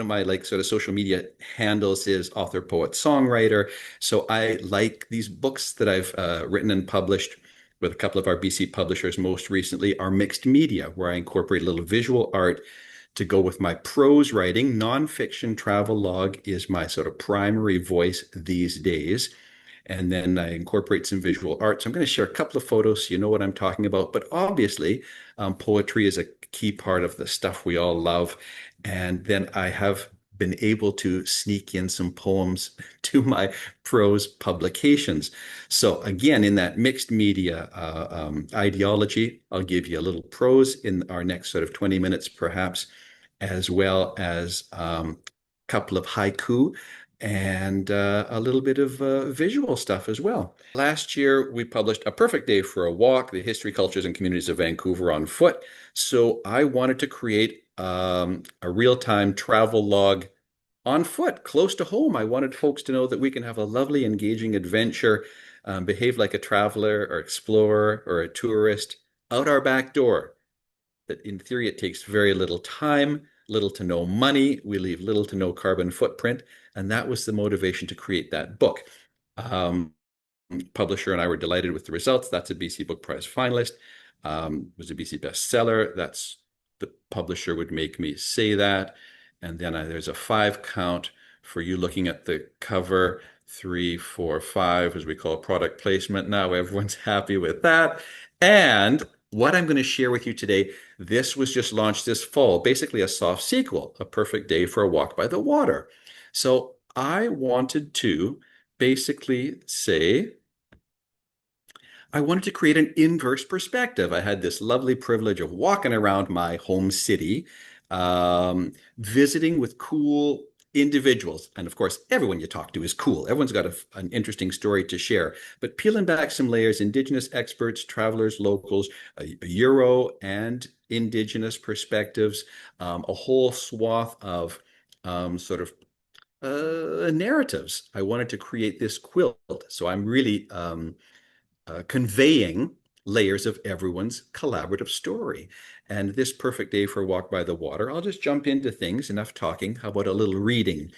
of my like sort of social media handles is author, poet, songwriter. So I like these books that I've written and published with a couple of our BC publishers most recently are mixed media, where I incorporate a little visual art to go with my prose writing. Nonfiction travelogue is my sort of primary voice these days. And then I incorporate some visual art. So I'm going to share a couple of photos so you know what I'm talking about. But obviously, poetry is a key part of the stuff we all love. And then I have been able to sneak in some poems to my prose publications. So again, in that mixed media ideology, I'll give you a little prose in our next sort of 20 minutes, perhaps, as well as a couple of haiku and a little bit of visual stuff as well. Last year, we published A Perfect Day for a Walk, the History, Cultures, and Communities of Vancouver on Foot. So I wanted to create a real-time travel log on foot, close to home. I wanted folks to know that we can have a lovely, engaging adventure, behave like a traveler or explorer or a tourist out our back door. That in theory, it takes very little time, little to no money. We leave little to no carbon footprint. And that was the motivation to create that book. Um, Publisher and I were delighted with the results. That's a BC Book Prize finalist. It was a BC bestseller. That's the publisher would make me say that. And then there's a 5 count for you looking at the cover. 3, 4, 5, as we call product placement. Now everyone's happy with that. And what I'm going to share with you today, this was just launched this fall, basically a soft sequel, A Perfect Day for a Walk by the Water. So I wanted to basically say, I wanted to create an inverse perspective. I had this lovely privilege of walking around my home city, visiting with cool individuals. And of course, everyone you talk to is cool. Everyone's got an interesting story to share. But peeling back some layers, Indigenous experts, travelers, locals, Euro and Indigenous perspectives, a whole swath of sort of narratives. I wanted to create this quilt. So I'm really conveying layers of everyone's collaborative story. And this perfect day for a walk by the water, I'll just jump into things, enough talking. How about a little reading?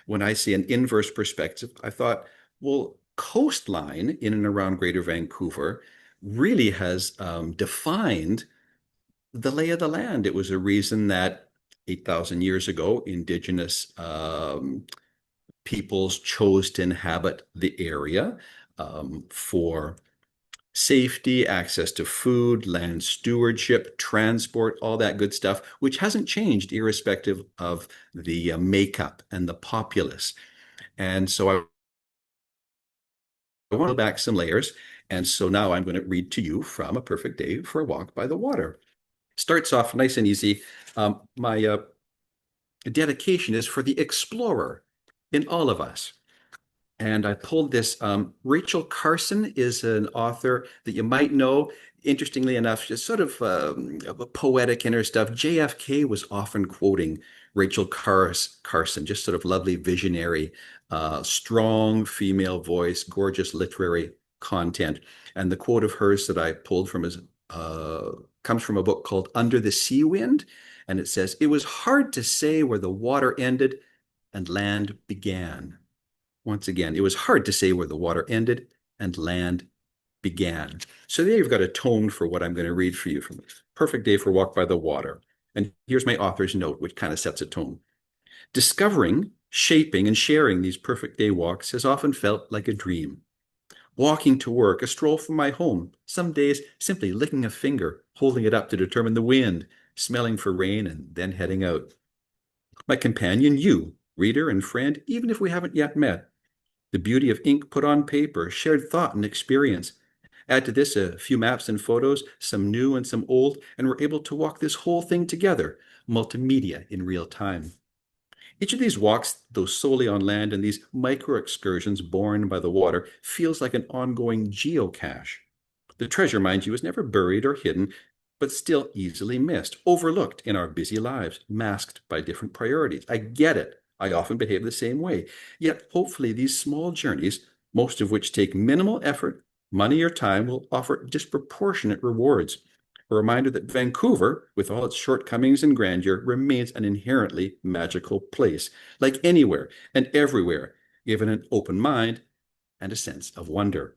When I see an inverse perspective, I thought, well, coastline in and around Greater Vancouver really has defined the lay of the land. It was a reason that 8,000 years ago, Indigenous peoples chose to inhabit the area for safety, access to food, land stewardship, transport, all that good stuff, which hasn't changed irrespective of the makeup and the populace. And so I want to back some layers. And so now I'm going to read to you from A Perfect Day for a Walk by the Water. Starts off nice and easy. My dedication is for the explorer in all of us. And I pulled this. Rachel Carson is an author that you might know. Interestingly enough, just sort of poetic in her stuff. JFK was often quoting Rachel Carson, just sort of lovely visionary, strong female voice, gorgeous literary content. And the quote of hers that I pulled from is comes from a book called Under the Sea Wind. And it says, "It was hard to say where the water ended and land began." Once again, it was hard to say where the water ended and land began. So there you've got a tone for what I'm going to read for you from this Perfect Day for Walk by the Water. And here's my author's note, which kind of sets a tone. Discovering, shaping, and sharing these perfect day walks has often felt like a dream. Walking to work, a stroll from my home, some days simply licking a finger, holding it up to determine the wind, smelling for rain, and then heading out. My companion, you, reader and friend, even if we haven't yet met. The beauty of ink put on paper, shared thought and experience. Add to this a few maps and photos, some new and some old, and we're able to walk this whole thing together, multimedia in real time. Each of these walks, though solely on land and these micro excursions borne by the water, feels like an ongoing geocache. The treasure, mind you, is never buried or hidden, but still easily missed, overlooked in our busy lives, masked by different priorities. I get it. I often behave the same way. Yet, hopefully, these small journeys, most of which take minimal effort, money, or time, will offer disproportionate rewards. a reminder that Vancouver, with all its shortcomings and grandeur, remains an inherently magical place, like anywhere and everywhere, given an open mind and a sense of wonder.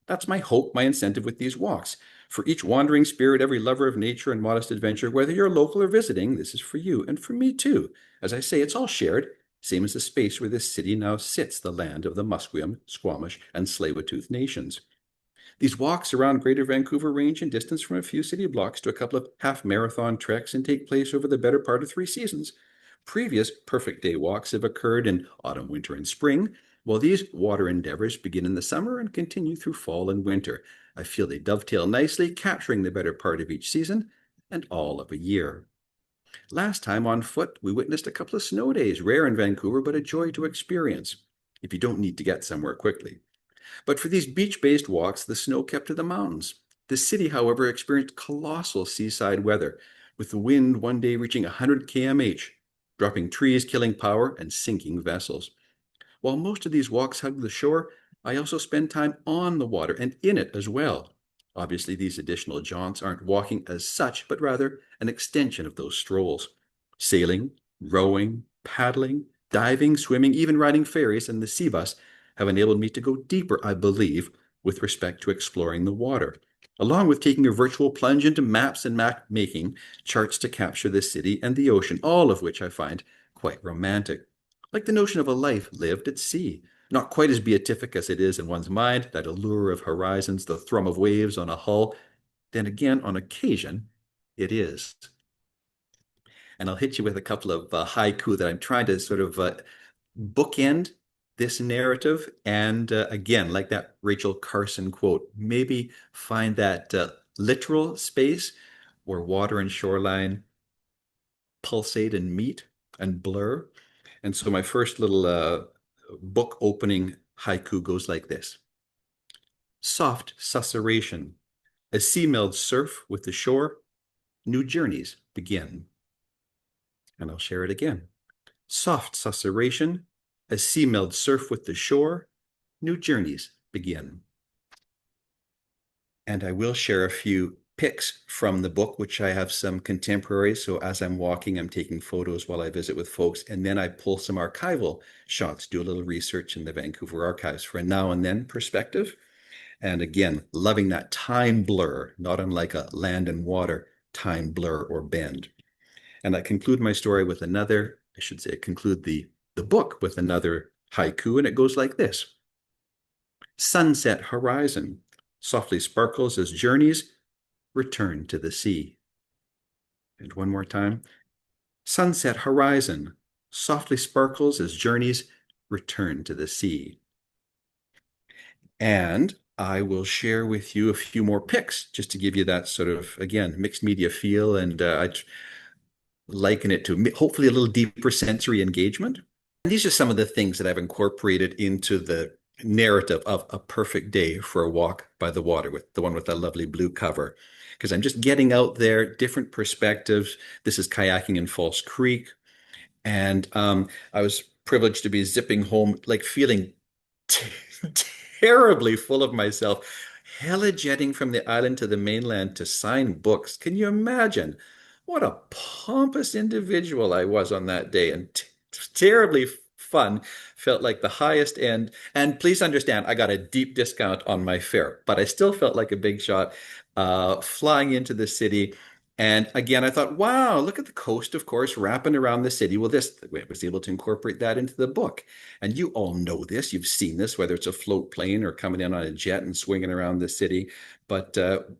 That's my hope, my incentive with these walks. For each wandering spirit, every lover of nature and modest adventure, whether you're local or visiting, this is for you and for me too. As I say, it's all shared, same as the space where this city now sits, the land of the Musqueam, Squamish, and Tsleil-Waututh nations. These walks around Greater Vancouver range in distance from a few city blocks to a couple of half marathon treks and take place over the better part of 3 seasons. Previous perfect day walks have occurred in autumn, winter, and spring, while these water endeavors begin in the summer and continue through fall and winter. I feel they dovetail nicely, capturing the better part of each season and all of a year. Last time on foot, we witnessed a couple of snow days, rare in Vancouver, but a joy to experience if you don't need to get somewhere quickly. But for these beach-based walks, the snow kept to the mountains. The city, however, experienced colossal seaside weather, with the wind one day reaching 100 km/h, dropping trees, killing power, and sinking vessels. While most of these walks hug the shore, I also spend time on the water and in it as well. Obviously, these additional jaunts aren't walking as such, but rather an extension of those strolls. Sailing, rowing, paddling, diving, swimming, even riding ferries and the sea bus have enabled me to go deeper, I believe, with respect to exploring the water, along with taking a virtual plunge into maps and map making, charts to capture the city and the ocean, all of which I find quite romantic. Like the notion of a life lived at sea, not quite as beatific as it is in one's mind, that allure of horizons, the thrum of waves on a hull. Then again, on occasion, it is. And I'll hit you with a couple of haiku that I'm trying to sort of bookend this narrative. And again, like that Rachel Carson quote, maybe find that literal space where water and shoreline pulsate and meet and blur. And so my first little book opening haiku goes like this. Soft susurration, as sea melds surf with the shore, new journeys begin. And I'll share it again. Soft susurration, as sea melds surf with the shore, new journeys begin. And I will share a few pics from the book, which I have some contemporary. So as I'm walking, I'm taking photos while I visit with folks. And then I pull some archival shots, do a little research in the Vancouver archives for a now and then perspective. And again, loving that time blur, not unlike a land and water time blur or bend. And I conclude my story with another, I should say, conclude the book with another haiku, and it goes like this. Sunset horizon softly sparkles as journeys return to the sea. And one more time. Sunset horizon softly sparkles as journeys return to the sea. And I will share with you a few more pics just to give you that sort of, again, mixed media feel. And I liken it to hopefully a little deeper sensory engagement. And these are some of the things that I've incorporated into the narrative of A Perfect Day for a Walk by the Water, with the one with that lovely blue cover. Because I'm just getting out there, different perspectives. This is kayaking in False Creek. And I was privileged to be zipping home, like feeling terribly full of myself, helijetting from the island to the mainland to sign books. Can you imagine what a pompous individual I was on that day? And terribly fun. Felt like the highest end. And please understand, I got a deep discount on my fare, but I still felt like a big shot flying into the city. And again, I thought, wow, look at the coast, of course, wrapping around the city. Well, this I was able to incorporate that into the book. And you all know this. You've seen this, whether it's a float plane or coming in on a jet and swinging around the city. But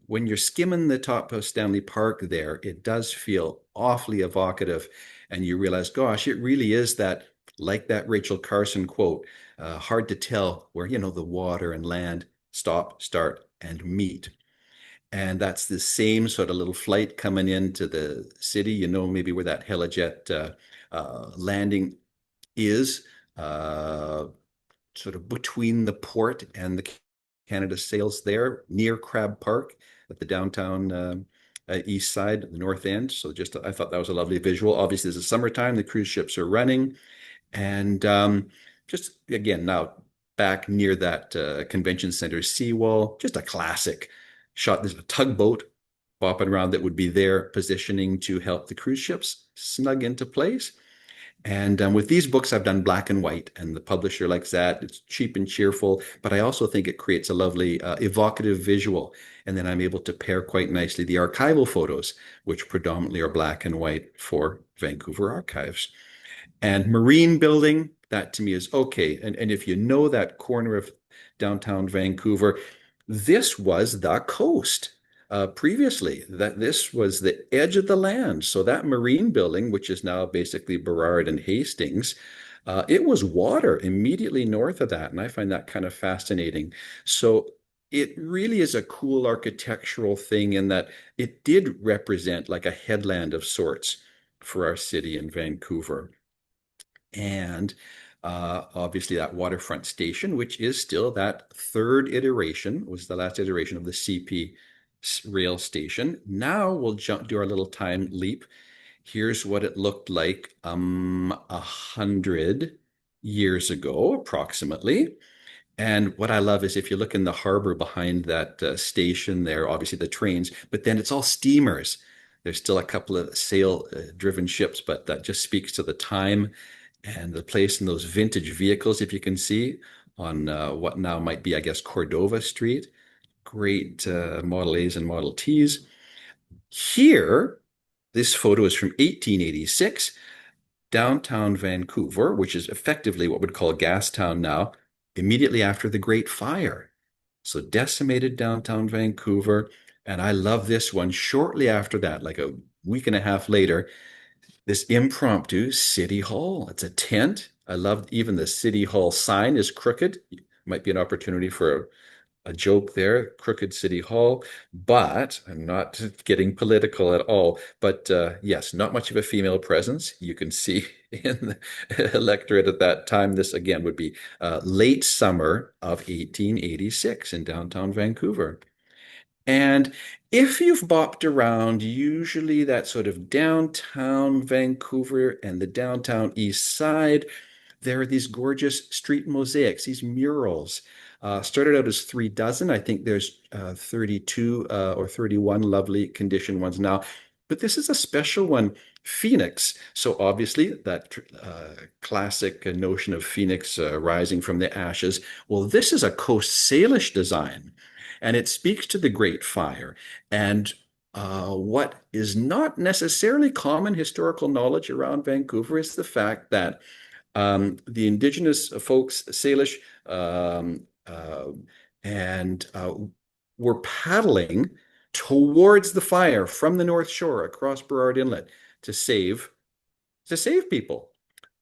when you're skimming the top of Stanley Park there, it does feel awfully evocative. And you realize, gosh, it really is that, like that Rachel Carson quote, hard to tell where, the water and land stop, start, and meet. And that's the same sort of little flight coming into the city, maybe where that helijet landing is, sort of between the port and the Canada Sails there, near Crab Park at the downtown east side, the north end. So I thought that was a lovely visual. Obviously, it's the summertime, the cruise ships are running. And just again, now back near that convention center seawall, just a classic shot. There's a tugboat bopping around that would be there positioning to help the cruise ships snug into place. And with these books, I've done black and white, and the publisher likes that. It's cheap and cheerful, but I also think it creates a lovely, evocative visual. And then I'm able to pair quite nicely the archival photos, which predominantly are black and white for Vancouver archives. And marine building, that to me is okay. And if you know that corner of downtown Vancouver, this was the coast. Previously, that this was the edge of the land. So that marine building, which is now basically Burrard and Hastings, it was water immediately north of that. And I find that kind of fascinating. So it really is a cool architectural thing in that it did represent like a headland of sorts for our city in Vancouver. And obviously that waterfront station, which is still that third iteration, was the last iteration of the CP rail station. Now we'll do our little time leap. Here's what it looked like 100 years ago, approximately. And what I love is if you look in the harbor behind that station there, obviously the trains, but then it's all steamers. There's still a couple of sail-driven ships, but that just speaks to the time and the place in those vintage vehicles, if you can see, on what now might be, I guess, Cordova Street. Great Model A's and Model T's. Here, this photo is from 1886, downtown Vancouver, which is effectively what we'd call Gastown now, immediately after the Great Fire. So decimated downtown Vancouver. And I love this one. Shortly after that, like a week and a half later, this impromptu city hall. It's a tent. I love even the city hall sign is crooked. Might be an opportunity for a joke there, crooked city hall. But I'm not getting political at all. But yes, not much of a female presence. You can see in the electorate at that time. This again would be late summer of 1886 in downtown Vancouver. And if you've bopped around, usually that sort of downtown Vancouver and the downtown east side, there are these gorgeous street mosaics, these murals. Started out as 3 dozen. I think there's 32 or 31 lovely condition ones now. But this is a special one, Phoenix. So obviously that classic notion of Phoenix rising from the ashes. Well, this is a Coast Salish design, and it speaks to the Great Fire. And what is not necessarily common historical knowledge around Vancouver is the fact that the indigenous folks, Salish, uh, and were paddling towards the fire from the North Shore across Burrard Inlet to save people.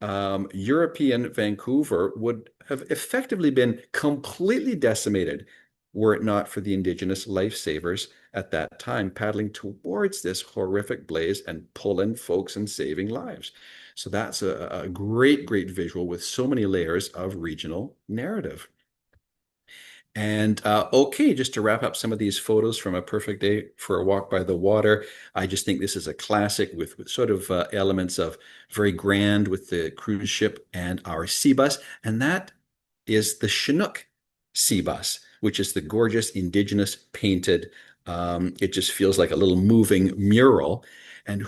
European Vancouver would have effectively been completely decimated were it not for the indigenous lifesavers at that time paddling towards this horrific blaze and pulling folks and saving lives. So that's a great, great visual with so many layers of regional narrative. And okay, just to wrap up some of these photos from A Perfect Day for a Walk by the Water, I just think this is a classic with sort of elements of very grand with the cruise ship and our sea bus. And that is the Chinook sea bus, which is the gorgeous indigenous painted. It just feels like a little moving mural. And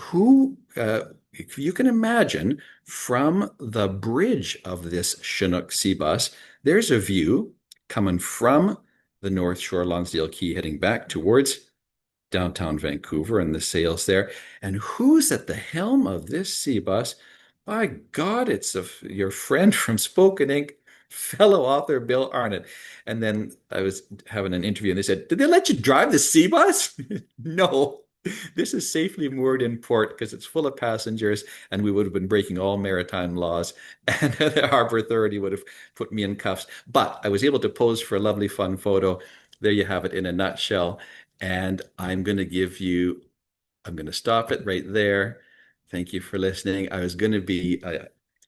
if you can imagine, from the bridge of this Chinook sea bus, there's a view coming from the North Shore, Lonsdale Quay, heading back towards downtown Vancouver and the sails there. And who's at the helm of this sea bus? By God, it's your friend from Spoken Ink, fellow author Bill Arnott. And then I was having an interview and they said, "Did they let you drive the sea bus?" No. This is safely moored in port because it's full of passengers and we would have been breaking all maritime laws and the Harbor Authority would have put me in cuffs. But I was able to pose for a lovely, fun photo. There you have it in a nutshell. And I'm going to stop it right there. Thank you for listening. I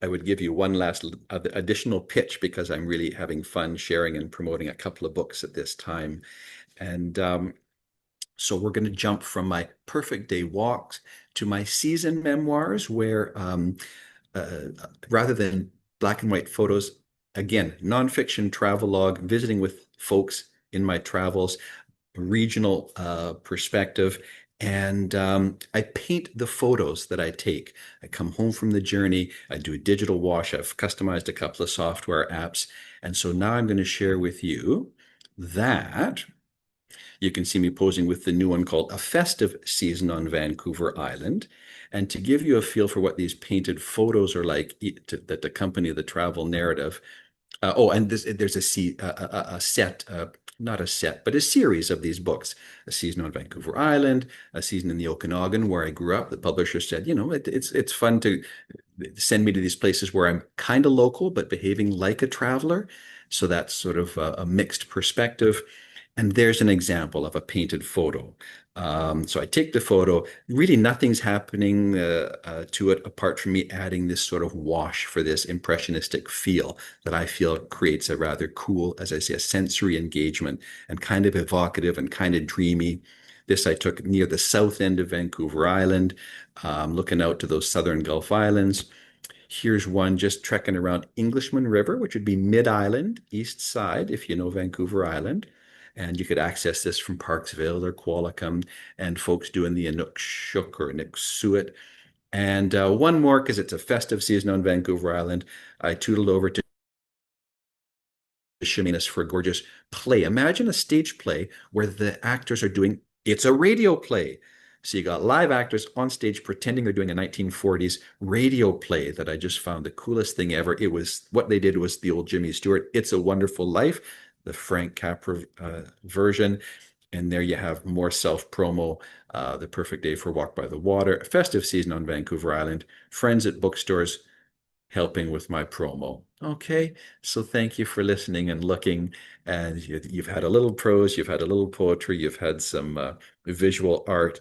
would give you one last additional pitch because I'm really having fun sharing and promoting a couple of books at this time. And so we're going to jump from my perfect day walks to my season memoirs, where rather than black and white photos, again, nonfiction travelogue, visiting with folks in my travels, regional perspective. And I paint the photos that I take. I come home from the journey, I do a digital wash. I've customized a couple of software apps. And so now I'm going to share with you that you can see me posing with the new one called A Festive Season on Vancouver Island. And to give you a feel for what these painted photos are like that accompany the travel narrative, and there's a set, not a set, but a series of these books. A season on Vancouver Island, a season in the Okanagan, where I grew up. The publisher said, it's fun to send me to these places where I'm kind of local, but behaving like a traveler. So that's sort of a mixed perspective. And there's an example of a painted photo. So I take the photo. Really, nothing's happening to it apart from me adding this sort of wash for this impressionistic feel that I feel creates a rather cool, as I say, a sensory engagement and kind of evocative and kind of dreamy. This I took near the south end of Vancouver Island, looking out to those southern Gulf Islands. Here's one just trekking around Englishman River, which would be mid-island, east side, if you know Vancouver Island. And you could access this from Parksville or Qualicum, and folks doing the Inukshuk or Inuksuit. And one more, because it's a festive season on Vancouver Island, I tootled over to Chemainus for a gorgeous play. Imagine a stage play where the actors are doing, it's a radio play. So you got live actors on stage pretending they're doing a 1940s radio play that I just found the coolest thing ever. It was what they did was the old Jimmy Stewart, It's a Wonderful Life, the Frank Capra version. And there you have more self-promo, The Perfect Day for a Walk by the Water, festive season on Vancouver Island, friends at bookstores, helping with my promo. Okay, so thank you for listening and looking. And you've had a little prose, you've had a little poetry, you've had some visual art.